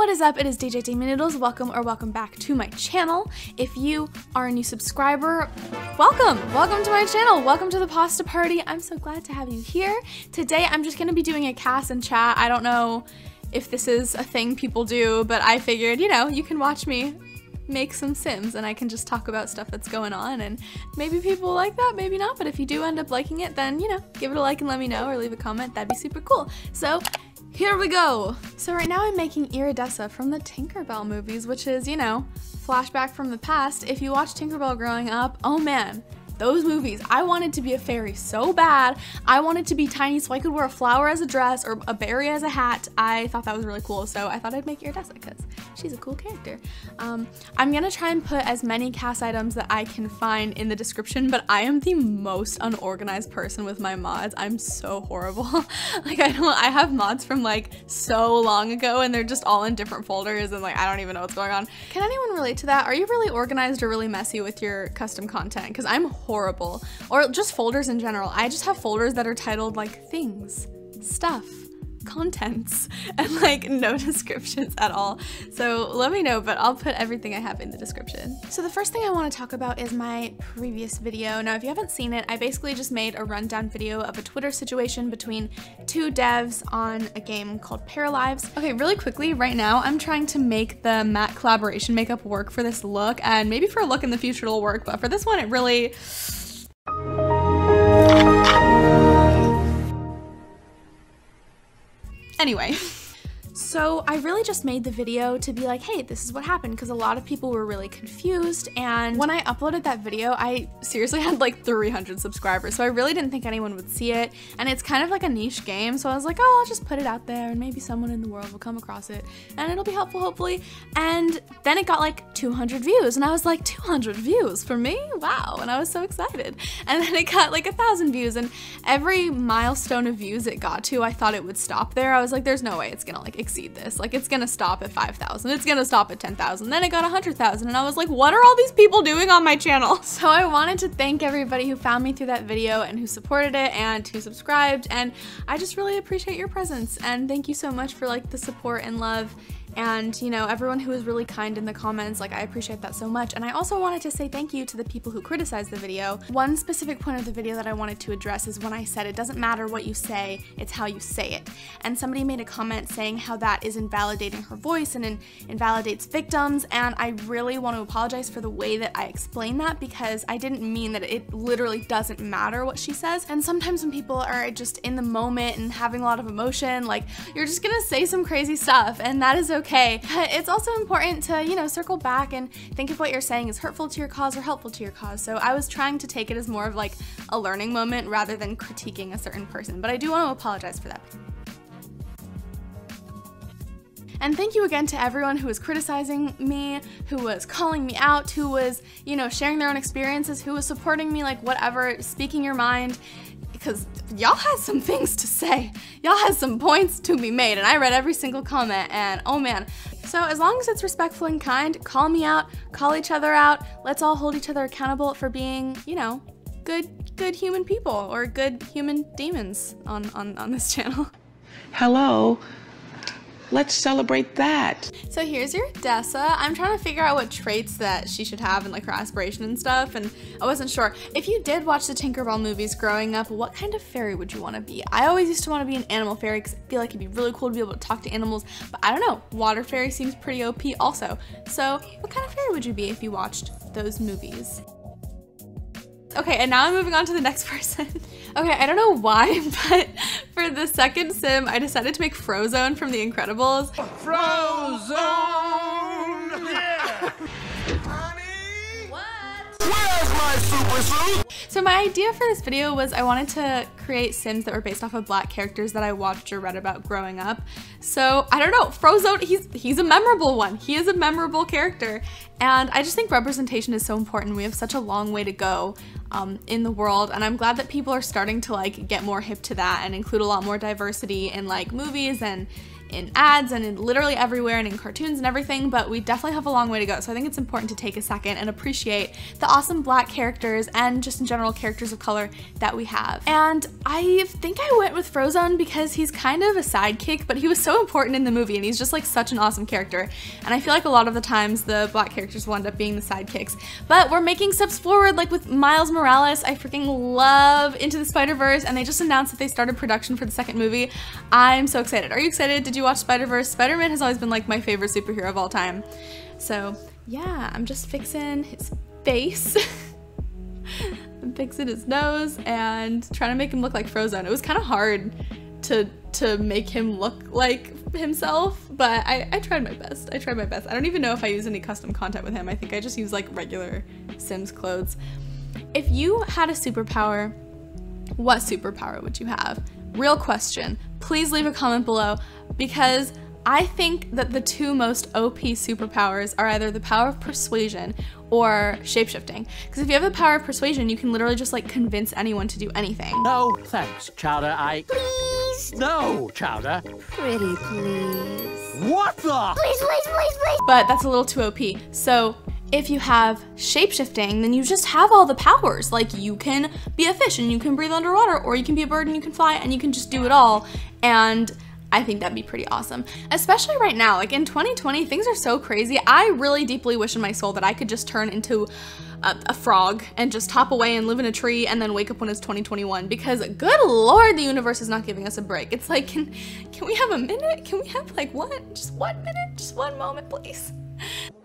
What is up? It is DJ Noodles. Welcome back to my channel. If you are a new subscriber, welcome to my channel. Welcome to the pasta party. I'm so glad to have you here. Today I'm just gonna be doing a CAS and chat. I don't know if this is a thing people do, but I figured, you can watch me make some Sims and I can just talk about stuff that's going on, and maybe people like that, maybe not, but if you do end up liking it, then give it a like and let me know, or leave a comment. That'd be super cool. So here we go. So right now I'm making Iridessa from the Tinkerbell movies, which is, flashback from the past. If you watched Tinkerbell growing up, oh man, those movies. I wanted to be a fairy so bad. I wanted to be tiny so I could wear a flower as a dress or a berry as a hat. I thought that was really cool, so I thought I'd make Iridessa because she's a cool character. I'm gonna try and put as many CAS items that I can find in the description, but I am the most unorganized person with my mods. I'm so horrible. I have mods from so long ago and they're just all in different folders and I don't even know what's going on. Can anyone relate to that? Are you really organized or really messy with your custom content? Because I'm horrible. Or just folders in general. I just have folders that are titled things, stuff, contents, and no descriptions at all. So let me know, but I'll put everything I have in the description. So the first thing I want to talk about is my previous video. Now if you haven't seen it, I basically just made a rundown video of a Twitter situation between two devs on a game called Paralives. Okay, really quickly, right now I'm trying to make the matte collaboration makeup work for this look, and maybe for a look in the future it'll work, but for this one it really... Anyway, so I really just made the video to be like, hey, this is what happened, because a lot of people were really confused, and when I uploaded that video, I seriously had 300 subscribers, so I really didn't think anyone would see it, and it's kind of like a niche game, so I was like, oh, I'll just put it out there, and maybe someone in the world will come across it, and it'll be helpful, hopefully. And then it got 200 views, and I was like, 200 views for me? Wow, and I was so excited. And then it got 1,000 views, and every milestone of views it got to, I thought it would stop there. I was like, there's no way it's gonna exceed this. It's gonna stop at 5,000. It's gonna stop at 10,000. Then it got 100,000, and I was like, what are all these people doing on my channel? So I wanted to thank everybody who found me through that video and who supported it and who subscribed, and I just really appreciate your presence, and thank you so much for the support and love. And everyone who was really kind in the comments, I appreciate that so much. And I also wanted to say thank you to the people who criticized the video. One specific point of the video that I wanted to address is when I said it doesn't matter what you say, it's how you say it. And somebody made a comment saying how that is invalidating her voice and invalidates victims, and I really want to apologize for the way that I explained that, because I didn't mean that it literally doesn't matter what she says. And sometimes when people are just in the moment and having a lot of emotion, you're just gonna say some crazy stuff, and that is okay. But it's also important to, circle back and think if what you're saying is hurtful to your cause or helpful to your cause. So I was trying to take it as more of a learning moment rather than critiquing a certain person, but I do want to apologize for that. And thank you again to everyone who was criticizing me, who was calling me out, who was, sharing their own experiences, who was supporting me, whatever, speaking your mind, because y'all had some things to say. Y'all had some points to be made, and I read every single comment, and oh man. So as long as it's respectful and kind, call me out, call each other out, let's all hold each other accountable for being, good human people, or good human demons on this channel. Hello. Let's celebrate that. So here's your Iridessa. I'm trying to figure out what traits that she should have and her aspiration and stuff, and I wasn't sure. If you did watch the Tinkerbell movies growing up, what kind of fairy would you want to be? I always used to want to be an animal fairy because I feel like it'd be really cool to be able to talk to animals, but I don't know, water fairy seems pretty OP also. So what kind of fairy would you be if you watched those movies? Okay, and now I'm moving on to the next person. Okay, I don't know why, but for the second sim, I decided to make Frozone from The Incredibles. Frozone! Yeah! Honey! What? Where's my super suit? So my idea for this video was I wanted to create Sims that were based off of Black characters that I watched or read about growing up. So I don't know, Frozone, he's a memorable one. He is a memorable character. And I just think representation is so important. We have such a long way to go in the world, and I'm glad that people are starting to like get more hip to that and include a lot more diversity in like movies and in ads and in literally everywhere and in cartoons and everything, but we definitely have a long way to go. So I think it's important to take a second and appreciate the awesome Black characters and just in general characters of color that we have. And I think I went with Frozone because he's kind of a sidekick, but he was so important in the movie and he's just like such an awesome character. And I feel like a lot of the times the Black characters will end up being the sidekicks. But we're making steps forward, like with Miles Morales. I freaking love Into the Spider-Verse, and they just announced that they started production for the second movie. I'm so excited. Are you excited? Did you watch Spider-Verse? Spider-Man has always been like my favorite superhero of all time. So yeah, I'm just fixing his face. I'm fixing his nose and trying to make him look like Frozone. It was kind of hard to make him look like himself, but I tried my best. I tried my best. I don't even know if I use any custom content with him. I think I just use like regular Sims clothes. If you had a superpower, what superpower would you have? Real question. Please leave a comment below, because I think that the two most OP superpowers are either the power of persuasion or shapeshifting. Because if you have the power of persuasion, you can literally just like convince anyone to do anything. No, thanks, Chowder. Please. No, Chowder. Pretty please. What the? Please. But that's a little too OP. So if you have shapeshifting, then you just have all the powers. Like you can be a fish and you can breathe underwater, or you can be a bird and you can fly, and you can just do it all. And I think that'd be pretty awesome. Especially right now, like in 2020, things are so crazy. I really deeply wish in my soul that I could just turn into a frog and just hop away and live in a tree and then wake up when it's 2021, because good Lord, the universe is not giving us a break. It's like, can we have a minute? Can we have like just 1 minute? Just one moment, please.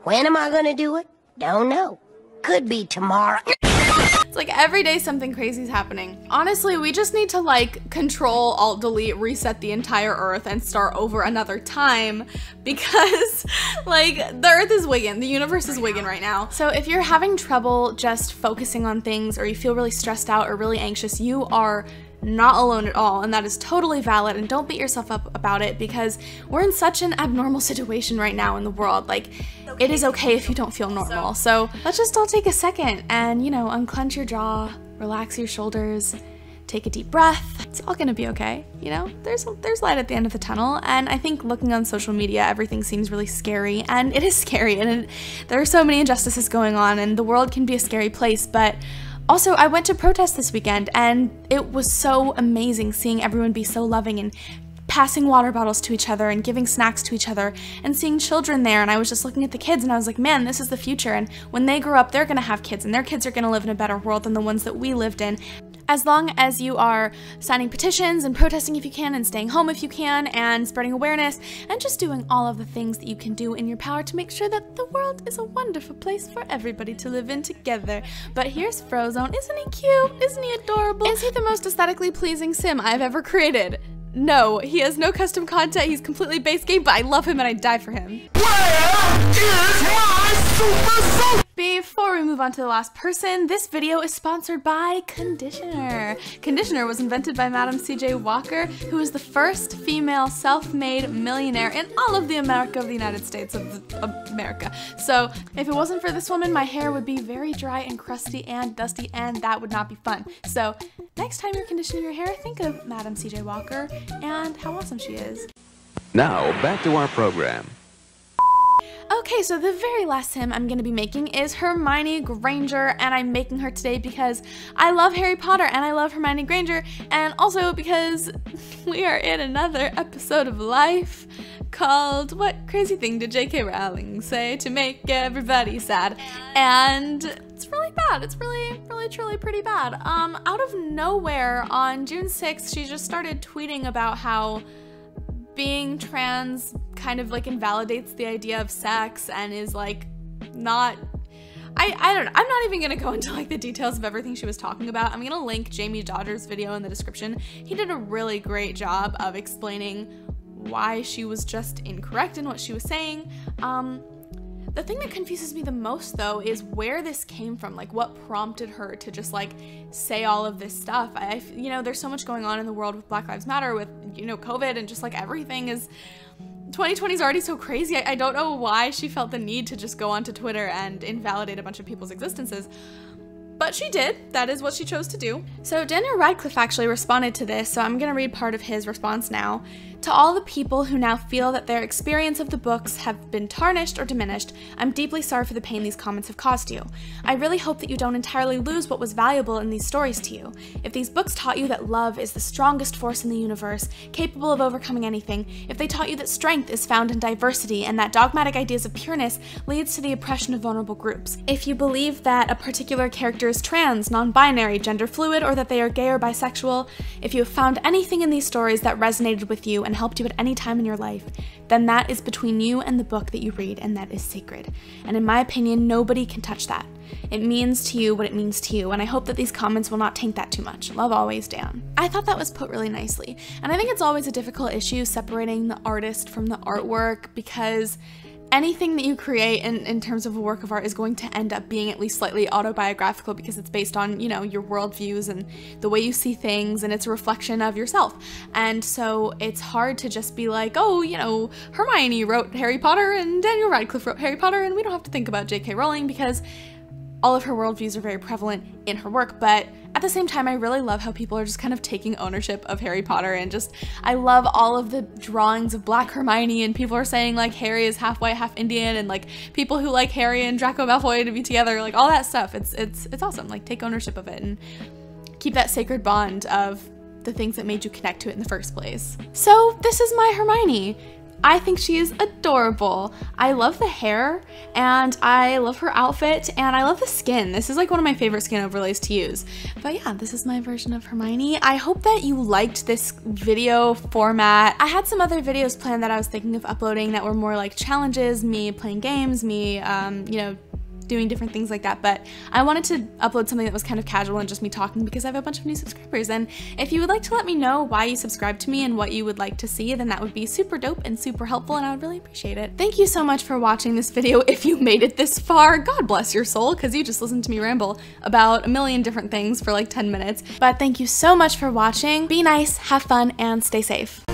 When am I gonna do it? Don't know. Could be tomorrow. It's like every day something crazy is happening. Honestly, we just need to like Control, Alt, Delete, reset the entire Earth and start over another time, because like the Earth is wigging, the universe is wigging right now. So if you're having trouble just focusing on things, or you feel really stressed out or really anxious, you are not alone at all, and that is totally valid, and don't beat yourself up about it, because we're in such an abnormal situation right now in the world. Like, it is okay if you don't feel normal. So let's just all take a second and, you know, unclench your jaw, relax your shoulders, take a deep breath. It's all gonna be okay, you know? There's light at the end of the tunnel, and I think looking on social media, everything seems really scary, and it is scary, and there are so many injustices going on, and the world can be a scary place, but also, I went to protest this weekend, and it was so amazing seeing everyone be so loving and passing water bottles to each other and giving snacks to each other and seeing children there. And I was just looking at the kids and I was like, man, this is the future. And when they grow up, they're gonna have kids, and their kids are gonna live in a better world than the ones that we lived in. As long as you are signing petitions and protesting if you can, and staying home if you can, and spreading awareness, and just doing all of the things that you can do in your power to make sure that the world is a wonderful place for everybody to live in together. But here's Frozone. Isn't he cute? Isn't he adorable? Is he the most aesthetically pleasing sim I've ever created? No, he has no custom content. He's completely base game, but I love him and I'd die for him. Where is my super suit? Before we move on to the last person, this video is sponsored by conditioner. Conditioner was invented by Madam C.J. Walker, who is the first female self-made millionaire in all of the America of the United States of America. So if it wasn't for this woman, my hair would be very dry and crusty and dusty, and that would not be fun. So next time you're conditioning your hair, think of Madam C.J. Walker and how awesome she is. Now, back to our program. Okay, so the very last sim I'm going to be making is Hermione Granger, and I'm making her today because I love Harry Potter and I love Hermione Granger, and also because we are in another episode of Life called What Crazy Thing Did J.K. Rowling Say to Make Everybody Sad? And it's really bad. It's really truly pretty bad. Out of nowhere on June 6th, she just started tweeting about how being trans kind of like invalidates the idea of sex and is like not, I don't know. I'm not even gonna go into like the details of everything she was talking about. I'm gonna link Jamie Dodger's video in the description. He did a really great job of explaining why she was just incorrect in what she was saying. The thing that confuses me the most though is where this came from, like what prompted her to just like say all of this stuff. You know, there's so much going on in the world with Black Lives Matter, with, you know, COVID, and just like everything is, 2020 is already so crazy. I don't know why she felt the need to just go onto Twitter and invalidate a bunch of people's existences. but she did. That is what she chose to do. So Daniel Radcliffe actually responded to this, so I'm gonna read part of his response now. To all the people who now feel that their experience of the books have been tarnished or diminished, I'm deeply sorry for the pain these comments have caused you. I really hope that you don't entirely lose what was valuable in these stories to you. If these books taught you that love is the strongest force in the universe, capable of overcoming anything, if they taught you that strength is found in diversity and that dogmatic ideas of pureness leads to the oppression of vulnerable groups, if you believe that a particular character is trans, non-binary, gender fluid, or that they are gay or bisexual, if you have found anything in these stories that resonated with you and helped you at any time in your life, then that is between you and the book that you read, and that is sacred. And in my opinion, nobody can touch that. It means to you what it means to you, and I hope that these comments will not taint that too much. Love always, Dan. I thought that was put really nicely, and I think it's always a difficult issue separating the artist from the artwork, because anything that you create in terms of a work of art is going to end up being at least slightly autobiographical because it's based on, you know, your worldviews and the way you see things, and it's a reflection of yourself. And so it's hard to just be like, oh, you know, Hermione wrote Harry Potter and Daniel Radcliffe wrote Harry Potter, and we don't have to think about J.K. Rowling because all of her worldviews are very prevalent in her work. But at the same time, I really love how people are just kind of taking ownership of Harry Potter, and just, I love all of the drawings of Black Hermione, and people are saying like Harry is half white, half Indian, and like people who like Harry and Draco Malfoy to be together, like all that stuff. It's awesome. Like, take ownership of it and keep that sacred bond of the things that made you connect to it in the first place. So this is my Hermione. I think she is adorable. I love the hair, and I love her outfit, and I love the skin. This is like one of my favorite skin overlays to use. But yeah, this is my version of Hermione. I hope that you liked this video format. I had some other videos planned that I was thinking of uploading that were more like challenges, me playing games, me, you know, doing different things like that, but I wanted to upload something that was kind of casual and just me talking because I have a bunch of new subscribers. And if you would like to let me know why you subscribed to me and what you would like to see, then that would be super dope and super helpful, and I would really appreciate it. Thank you so much for watching this video. If you made it this far, God bless your soul, because you just listened to me ramble about a million different things for like 10 minutes. But thank you so much for watching. Be nice, have fun, and stay safe.